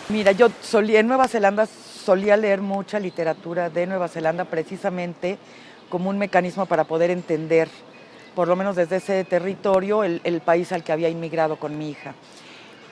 Mira, en Nueva Zelanda solía leer mucha literatura de Nueva Zelanda precisamente como un mecanismo para poder entender, por lo menos desde ese territorio, el país al que había inmigrado con mi hija.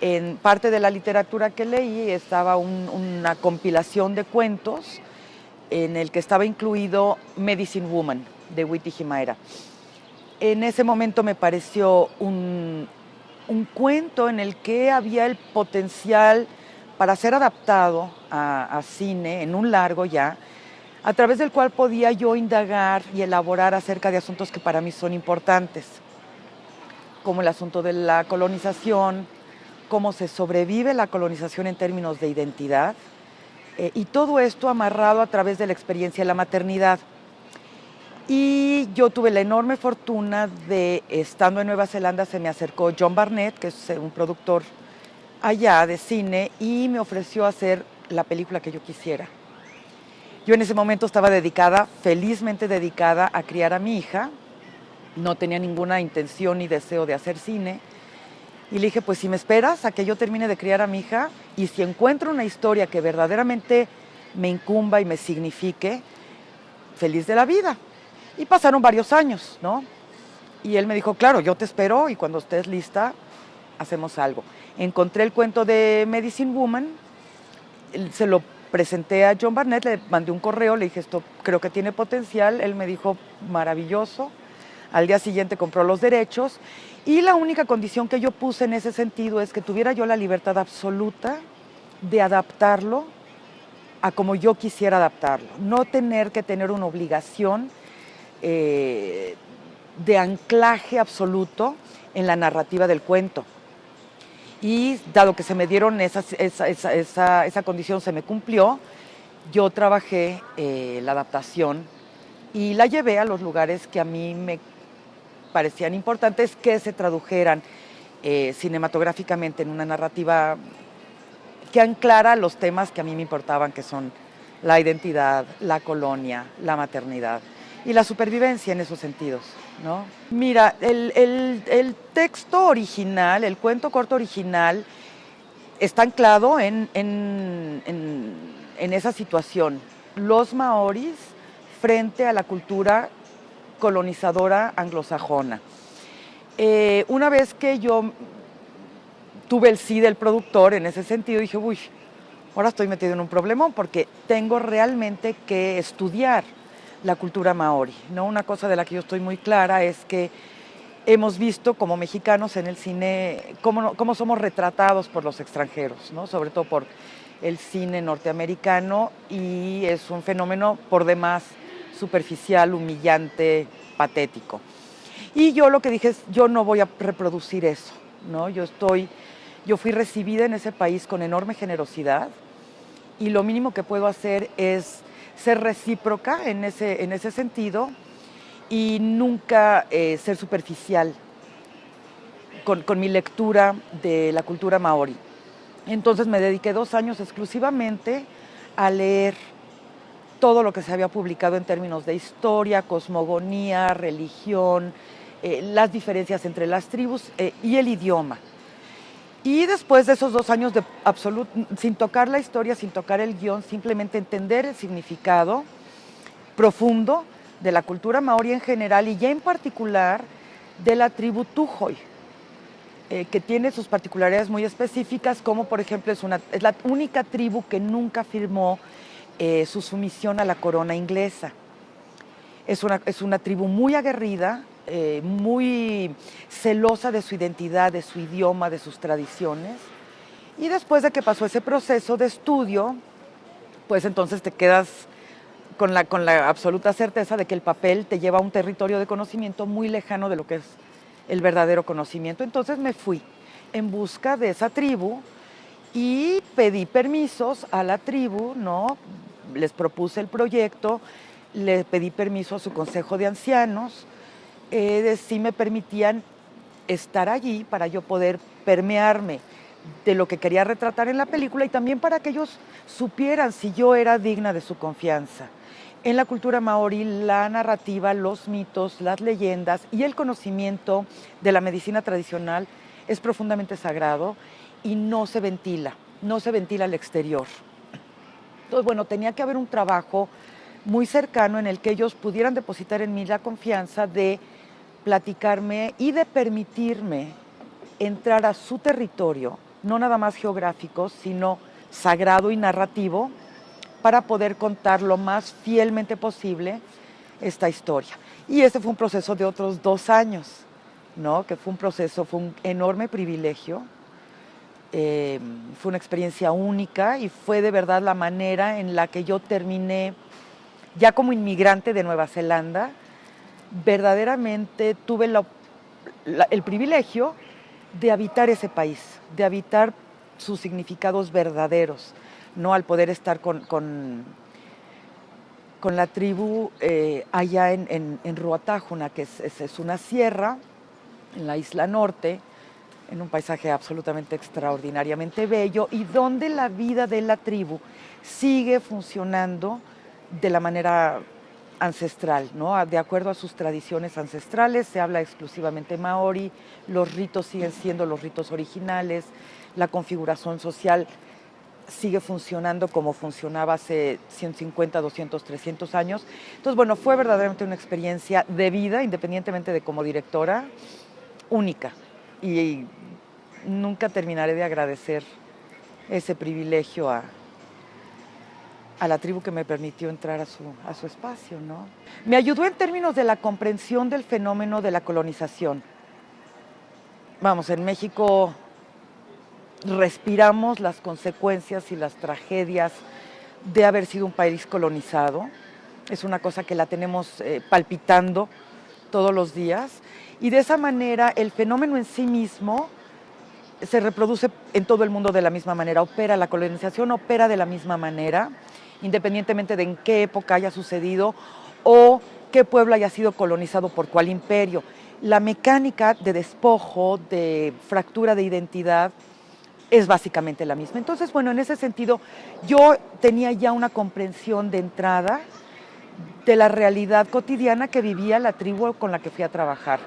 En parte de la literatura que leí estaba una compilación de cuentos en el que estaba incluido Medicine Woman de Witi Himaera. En ese momento me pareció un cuento en el que había el potencial para ser adaptado a cine, en un largo ya, a través del cual podía yo indagar y elaborar acerca de asuntos que para mí son importantes, como el asunto de la colonización, cómo se sobrevive la colonización en términos de identidad, y todo esto amarrado a través de la experiencia de la maternidad. Y yo tuve la enorme fortuna de, estando en Nueva Zelanda, se me acercó John Barnett, que es un productor allá de cine, y me ofreció hacer la película que yo quisiera. Yo en ese momento estaba dedicada, felizmente dedicada, a criar a mi hija. No tenía ninguna intención ni deseo de hacer cine. Y le dije, pues si me esperas a que yo termine de criar a mi hija, y si encuentro una historia que verdaderamente me incumba y me signifique, feliz de la vida. Y pasaron varios años, ¿no? Y él me dijo, claro, yo te espero y cuando estés lista, hacemos algo. Encontré el cuento de Medicine Woman, se lo presenté a John Barnett, le mandé un correo, le dije, esto creo que tiene potencial. Él me dijo, maravilloso. Al día siguiente compró los derechos y la única condición que yo puse en ese sentido es que tuviera yo la libertad absoluta de adaptarlo a como yo quisiera adaptarlo. No tener que tener una obligación de anclaje absoluto en la narrativa del cuento. Y dado que se me dieron esa condición, se me cumplió, yo trabajé la adaptación y la llevé a los lugares que a mí me parecían importantes que se tradujeran cinematográficamente en una narrativa que anclara los temas que a mí me importaban, que son la identidad, la colonia, la maternidad y la supervivencia en esos sentidos, ¿no? Mira, el texto original, el cuento corto original, está anclado en esa situación. Los maoris frente a la cultura colonizadora anglosajona. Una vez que yo tuve el sí del productor en ese sentido, dije, uy, ahora estoy metido en un problemón porque tengo realmente que estudiar la cultura maori, ¿no? Una cosa de la que yo estoy muy clara es que hemos visto como mexicanos en el cine cómo somos retratados por los extranjeros, ¿no? Sobre todo por el cine norteamericano, y es un fenómeno por demás superficial, humillante, patético. Y yo lo que dije es, yo no voy a reproducir eso, ¿no? Yo fui recibida en ese país con enorme generosidad y lo mínimo que puedo hacer es ser recíproca en ese sentido y nunca ser superficial con mi lectura de la cultura maori. Entonces me dediqué 2 años exclusivamente a leer todo lo que se había publicado en términos de historia, cosmogonía, religión, las diferencias entre las tribus y el idioma. Y después de esos 2 años sin tocar la historia, sin tocar el guión, simplemente entender el significado profundo de la cultura maori en general y ya en particular de la tribu Tuhoe, que tiene sus particularidades muy específicas, como por ejemplo es la única tribu que nunca firmó su sumisión a la corona inglesa. Es una tribu muy aguerrida, muy celosa de su identidad, de su idioma, de sus tradiciones. Y después de que pasó ese proceso de estudio, pues entonces te quedas con la absoluta certeza de que el papel te lleva a un territorio de conocimiento muy lejano de lo que es el verdadero conocimiento. Entonces me fui en busca de esa tribu y pedí permisos a la tribu, ¿no? Les propuse el proyecto, le pedí permiso a su consejo de ancianos, de si me permitían estar allí para yo poder permearme de lo que quería retratar en la película y también para que ellos supieran si yo era digna de su confianza. En la cultura maori, la narrativa, los mitos, las leyendas y el conocimiento de la medicina tradicional es profundamente sagrado y no se ventila. no se ventila al exterior. Entonces, bueno, tenía que haber un trabajo muy cercano en el que ellos pudieran depositar en mí la confianza de platicarme y de permitirme entrar a su territorio, no nada más geográfico, sino sagrado y narrativo, para poder contar lo más fielmente posible esta historia. Y ese fue un proceso de otros 2 años, ¿no? Que fue un enorme privilegio, fue una experiencia única y fue de verdad la manera en la que yo terminé, ya como inmigrante de Nueva Zelanda, verdaderamente tuve el privilegio de habitar ese país, de habitar sus significados verdaderos, ¿no? Al poder estar con la tribu allá en Ruatájuna, que es una sierra en la isla norte, en un paisaje absolutamente extraordinariamente bello y donde la vida de la tribu sigue funcionando de la manera ancestral, ¿no? De acuerdo a sus tradiciones ancestrales, se habla exclusivamente maori, los ritos siguen siendo los ritos originales, la configuración social sigue funcionando como funcionaba hace 150, 200, 300 años. Entonces, bueno, fue verdaderamente una experiencia de vida, independientemente de como directora, única. Y nunca terminaré de agradecer ese privilegio a la tribu que me permitió entrar a su espacio, ¿no? Me ayudó en términos de la comprensión del fenómeno de la colonización. Vamos, en México respiramos las consecuencias y las tragedias de haber sido un país colonizado. Es una cosa que la tenemos palpitando todos los días. Y de esa manera el fenómeno en sí mismo se reproduce en todo el mundo de la misma manera. La colonización opera de la misma manera, independientemente de en qué época haya sucedido o qué pueblo haya sido colonizado por cuál imperio. La mecánica de despojo, de fractura de identidad, es básicamente la misma. Entonces, bueno, en ese sentido, yo tenía ya una comprensión de entrada de la realidad cotidiana que vivía la tribu con la que fui a trabajar.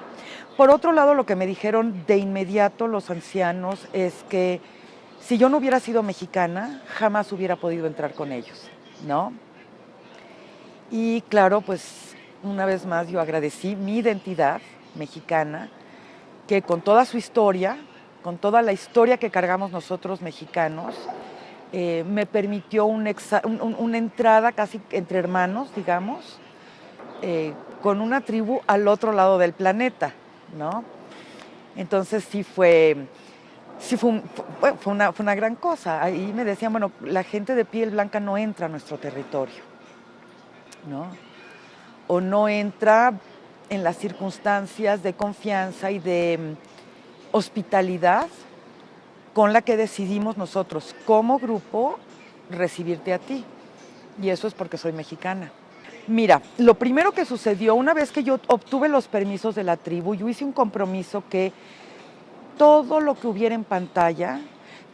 Por otro lado, lo que me dijeron de inmediato los ancianos es que si yo no hubiera sido mexicana, jamás hubiera podido entrar con ellos, ¿no? Y claro, pues una vez más yo agradecí mi identidad mexicana, que con toda su historia, con toda la historia que cargamos nosotros mexicanos, me permitió una entrada casi entre hermanos, digamos, con una tribu al otro lado del planeta, ¿no? Entonces fue una gran cosa. Ahí me decían, bueno, la gente de piel blanca no entra a nuestro territorio, ¿no? O no entra en las circunstancias de confianza y de hospitalidad con la que decidimos nosotros como grupo recibirte a ti. Y eso es porque soy mexicana. Mira, lo primero que sucedió una vez que yo obtuve los permisos de la tribu, yo hice un compromiso que todo lo que hubiera en pantalla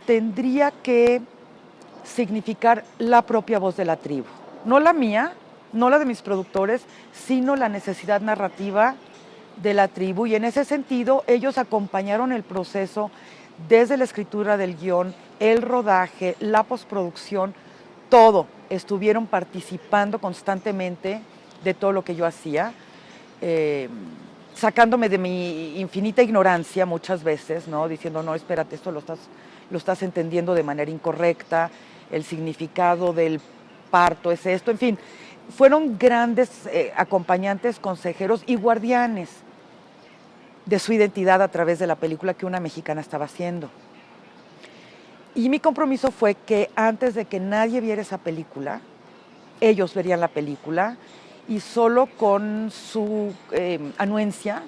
tendría que significar la propia voz de la tribu. No la mía, no la de mis productores, sino la necesidad narrativa de la tribu. Y en ese sentido, ellos acompañaron el proceso desde la escritura del guión, el rodaje, la postproducción, todo. Estuvieron participando constantemente de todo lo que yo hacía, sacándome de mi infinita ignorancia muchas veces, ¿no? Diciendo, no, espérate, esto lo estás entendiendo de manera incorrecta, el significado del parto es esto, en fin. Fueron grandes acompañantes, consejeros y guardianes de su identidad a través de la película que una mexicana estaba haciendo. Y mi compromiso fue que antes de que nadie viera esa película, ellos verían la película y solo con su anuencia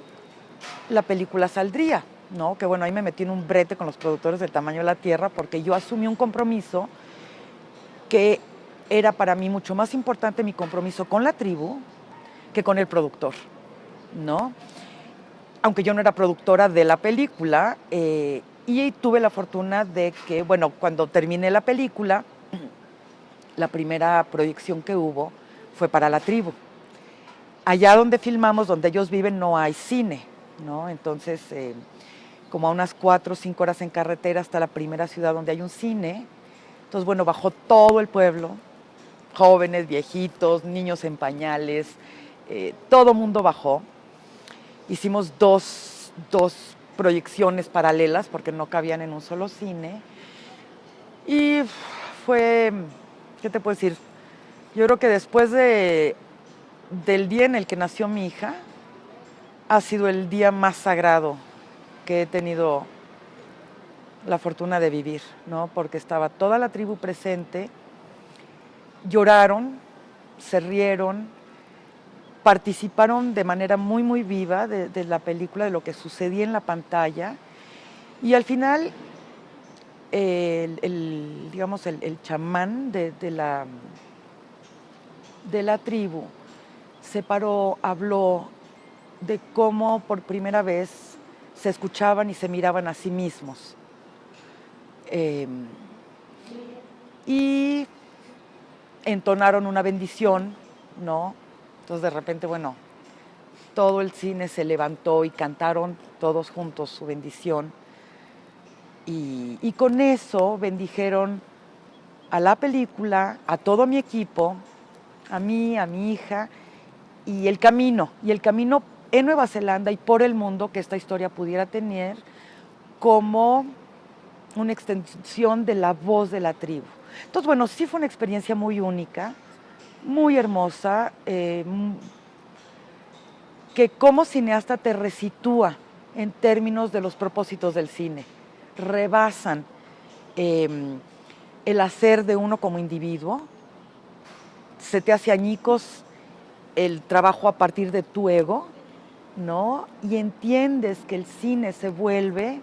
la película saldría, ¿no? Que bueno, ahí me metí en un brete con los productores del Tamaño de la Tierra porque yo asumí un compromiso que era para mí mucho más importante mi compromiso con la tribu que con el productor, ¿no? Aunque yo no era productora de la película, y tuve la fortuna de que, bueno, cuando terminé la película, la primera proyección que hubo fue para la tribu. Allá donde filmamos, donde ellos viven, no hay cine, ¿no? Entonces, como a unas 4 o 5 horas en carretera hasta la primera ciudad donde hay un cine, Entonces, bueno, bajó todo el pueblo, jóvenes, viejitos, niños en pañales, todo mundo bajó. Hicimos dos proyecciones paralelas porque no cabían en un solo cine. Y fue, ¿qué te puedo decir? Yo creo que después del día en el que nació mi hija, ha sido el día más sagrado que he tenido la fortuna de vivir, ¿no? Porque estaba toda la tribu presente, lloraron, se rieron, participaron de manera muy, muy viva de la película, de lo que sucedía en la pantalla. Y al final, digamos, el chamán de la tribu se paró, habló de cómo por primera vez se escuchaban y se miraban a sí mismos. Y entonaron una bendición, ¿no? Entonces de repente, bueno, todo el cine se levantó y cantaron todos juntos su bendición. Y con eso bendijeron a la película, a todo mi equipo, a mí, a mi hija, y el camino en Nueva Zelanda y por el mundo que esta historia pudiera tener como una extensión de la voz de la tribu. Entonces, bueno, sí fue una experiencia muy única, muy hermosa, que como cineasta te resitúa en términos de los propósitos del cine. Rebasan el hacer de uno como individuo, se te hace añicos el trabajo a partir de tu ego, ¿no? Y entiendes que el cine se vuelve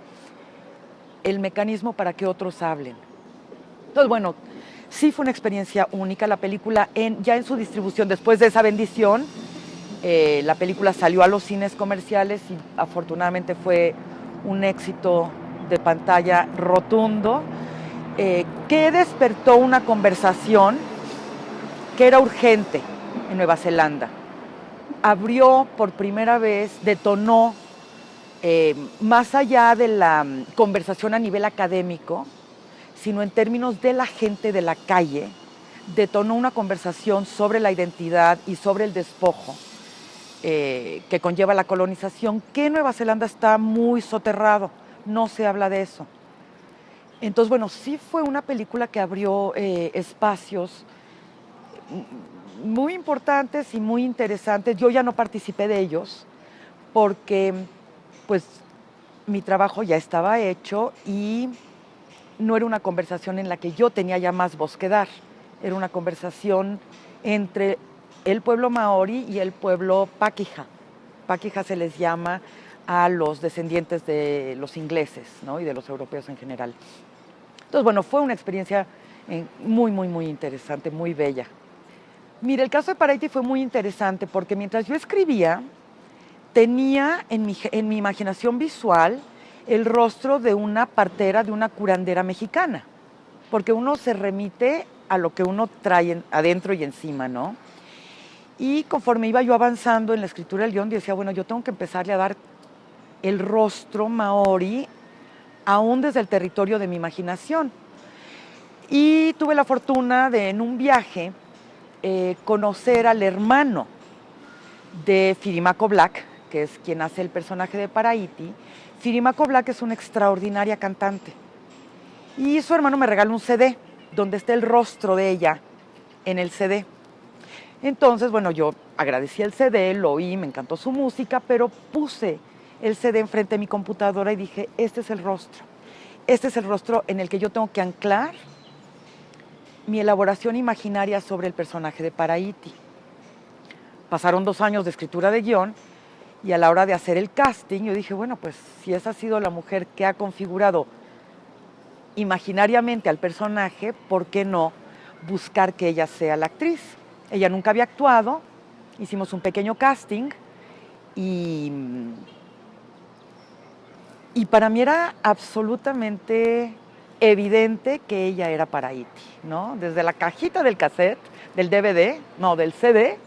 el mecanismo para que otros hablen. Entonces, bueno, sí fue una experiencia única. La película, ya en su distribución, después de esa bendición, la película salió a los cines comerciales y afortunadamente fue un éxito de pantalla rotundo, que despertó una conversación que era urgente en Nueva Zelanda. Abrió por primera vez, detonó, más allá de la conversación a nivel académico, sino en términos de la gente de la calle, detonó una conversación sobre la identidad y sobre el despojo que conlleva la colonización, que en Nueva Zelanda está muy soterrado, no se habla de eso. Entonces, bueno, sí fue una película que abrió espacios muy importantes y muy interesantes. Yo ya no participé de ellos porque, pues, mi trabajo ya estaba hecho y no era una conversación en la que yo tenía ya más voz que dar. Era una conversación entre el pueblo maorí y el pueblo paquija. Paquija se les llama a los descendientes de los ingleses, ¿no? Y de los europeos en general. Entonces, bueno, fue una experiencia muy, muy, muy interesante, muy bella. Mira, el caso de Paraity fue muy interesante porque mientras yo escribía, tenía en mi imaginación visual el rostro de una partera, de una curandera mexicana, porque uno se remite a lo que uno trae adentro y encima, ¿no? Y conforme iba yo avanzando en la escritura del guión, decía, bueno, yo tengo que empezarle a dar el rostro maorí aún desde el territorio de mi imaginación. Y tuve la fortuna de, en un viaje, conocer al hermano de Philimako Black, que es quien hace el personaje de Paraity. Philimako Black es una extraordinaria cantante. Y su hermano me regaló un CD, donde está el rostro de ella en el CD. Entonces, bueno, yo agradecí el CD, lo oí, me encantó su música, pero puse el CD enfrente de mi computadora y dije, este es el rostro. Este es el rostro en el que yo tengo que anclar mi elaboración imaginaria sobre el personaje de Paraity. Pasaron 2 años de escritura de guión y a la hora de hacer el casting yo dije, bueno, pues si esa ha sido la mujer que ha configurado imaginariamente al personaje, ¿por qué no buscar que ella sea la actriz? Ella nunca había actuado, hicimos un pequeño casting y para mí era absolutamente evidente que ella era Paraity, ¿no? Desde la cajita del cassette, del DVD, no, del CD.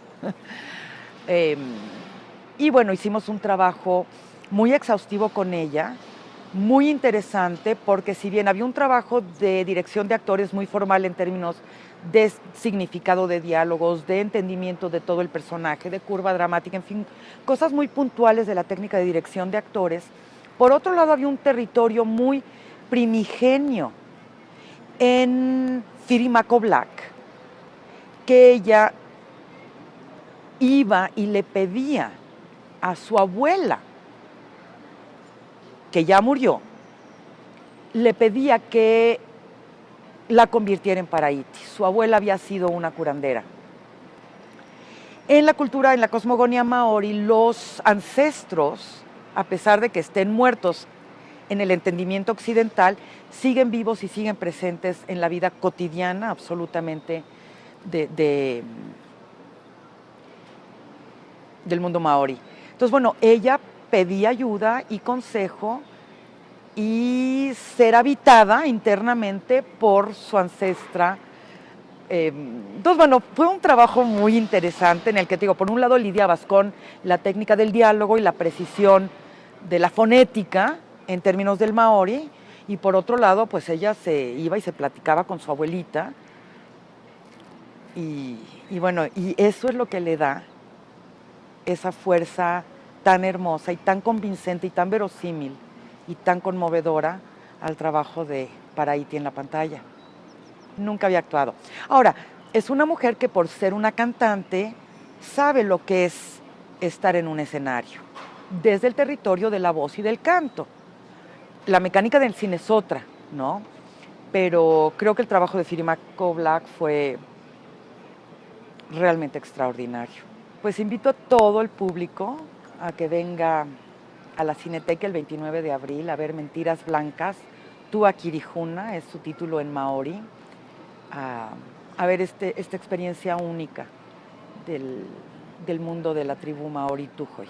Y bueno, hicimos un trabajo muy exhaustivo con ella, muy interesante porque si bien había un trabajo de dirección de actores muy formal en términos de significado de diálogos, de entendimiento de todo el personaje, de curva dramática, en fin, cosas muy puntuales de la técnica de dirección de actores, por otro lado había un territorio muy primigenio en Firimako Black, que ella iba y le pedía a su abuela, que ya murió, le pedía que la convirtiera en Paraiti. Su abuela había sido una curandera. En la cultura, en la cosmogonía maori, los ancestros, a pesar de que estén muertos en el entendimiento occidental, siguen vivos y siguen presentes en la vida cotidiana absolutamente del mundo maori. Entonces, bueno, ella pedía ayuda y consejo y ser habitada internamente por su ancestra. Entonces, bueno, fue un trabajo muy interesante en el que, te digo, por un lado lidiabas con la técnica del diálogo y la precisión de la fonética en términos del maori, y por otro lado, pues ella se iba y se platicaba con su abuelita, y bueno, y eso es lo que le da esa fuerza tan hermosa y tan convincente y tan verosímil y tan conmovedora al trabajo de Paraiti en la pantalla. Nunca había actuado. Ahora, es una mujer que por ser una cantante sabe lo que es estar en un escenario, desde el territorio de la voz y del canto. La mecánica del cine es otra, ¿no? Pero creo que el trabajo de Firimako Black fue realmente extraordinario. Pues invito a todo el público a que venga a la Cineteca el 29 de abril a ver Mentiras Blancas, Tua Kirihuna, es su título en maori, a ver esta experiencia única del mundo de la tribu maori Tuhoe.